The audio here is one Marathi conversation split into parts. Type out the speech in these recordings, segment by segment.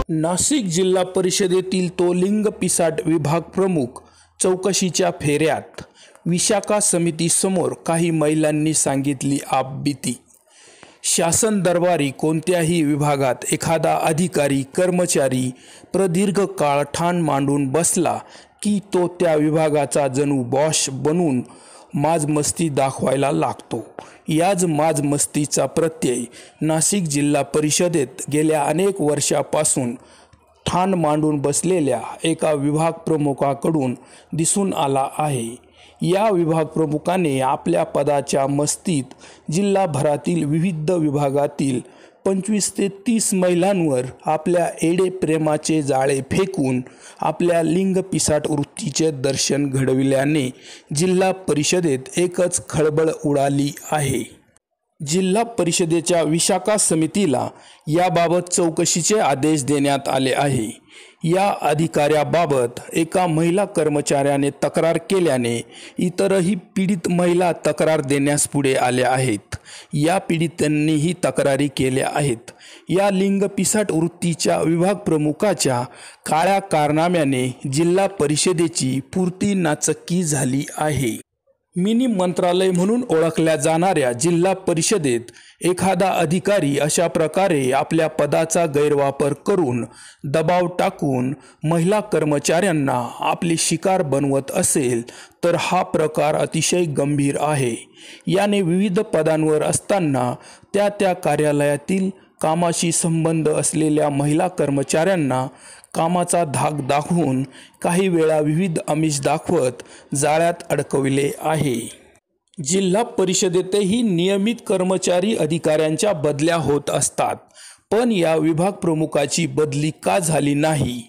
नाशिक जिल्हा परिषदेतील तो लिंग पिसाट विभाग प्रमुख चौकशीच्या फेऱ्यात विशाखा समितीसमोर काही महिलांनी सांगितली आपबीती। शासन दरबारी कोणत्याही विभागात एखादा अधिकारी कर्मचारी प्रदीर्घ काळ ठाण मांडून बसला की तो त्या विभागाचा जणू बॉस बनून माजमस्ती दाखवायला लागतो। याच माजमस्तीचा प्रत्यय नाशिक जिल्हा परिषदेत गेल्या अनेक वर्षापासून ठाण मांडून बसलेल्या एका विभाग प्रमुखाकडून दिसून आला आहे। या विभाग प्रमुखाने आपल्या पदाच्या मस्तीत जिल्हाभरातील विविध विभागातील 25 ते 30 महिलांवर आपल्या एडे प्रेमाचे जाळे फेकून आपल्या लिंग पिसाट वृत्तीचे दर्शन घडविल्याने जिल्हा परिषदेत एकच खळबळ उडाली आहे। जिल्हा परिषदेच्या विशाखा समितीला याबाबत चौकशीचे आदेश देण्यात आले आहे। या अधिकाऱ्याबाबत एका महिला कर्मचाऱ्याने तक्रार केल्याने इतरही पीडित महिला तक्रार देण्यास पुढे आल्या आहेत। या पीडितांनीही तक्रारी केल्या आहेत। या लिंग पिसाट वृत्तीच्या विभाग प्रमुखाच्या काळ्या कारनाम्याने जिल्हा परिषदेची पुरती नाचक्की झाली आहे। मिनी मंत्रालय म्हणून ओळखल्या जाणाऱ्या जिल्हा परिषदेत एखादा अधिकारी अशा प्रकारे आपल्या पदाचा गैरवापर करून दबाव टाकून महिला कर्मचाऱ्यांना आपली शिकार बनवत असेल तर हा प्रकार अतिशय गंभीर आहे। याने विविध पदांवर असताना त्या कार्यालयातील कामाशी संबंध असलेल्या महिला कर्मचाऱ्यांना कामाचा धाक दाखवून काही वेळा विविध आमिष दाखवत जाळ्यात अडकविले आहे। जिल्हा परिषदेतही नियमित कर्मचारी अधिकाऱ्यांच्या बदल्या होत असतात, पण या विभाग प्रमुखाची बदली का झाली नाही?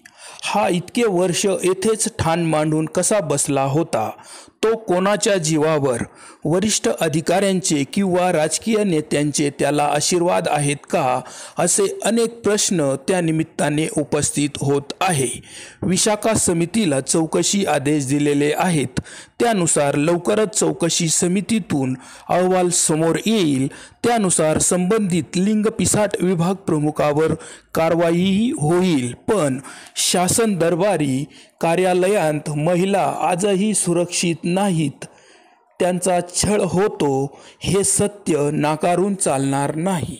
हा इतके वर्ष येथेच ठाण मांडून कसा बसला होता? तो कोणाच्या जीवावर? वरिष्ठ अधिकाऱ्यांचे किंवा राजकीय नेत्यांचे त्याला आशीर्वाद आहेत का? असे अनेक प्रश्न त्या निमित्ताने उपस्थित होत आहे। विशाखा समितीला चौकशी आदेश दिलेले आहेत। त्यानुसार लवकरच चौकशी समितीतून अहवाल समोर येईल। त्यानुसार संबंधित लिंग पिसाट विभाग प्रमुखावर कारवाईही होईल। पण शासन दरबारी कार्यालयात महिला आजही सुरक्षित नाहीत, त्यांचा छळ होतो हे सत्य नाकारून चालणार नाही।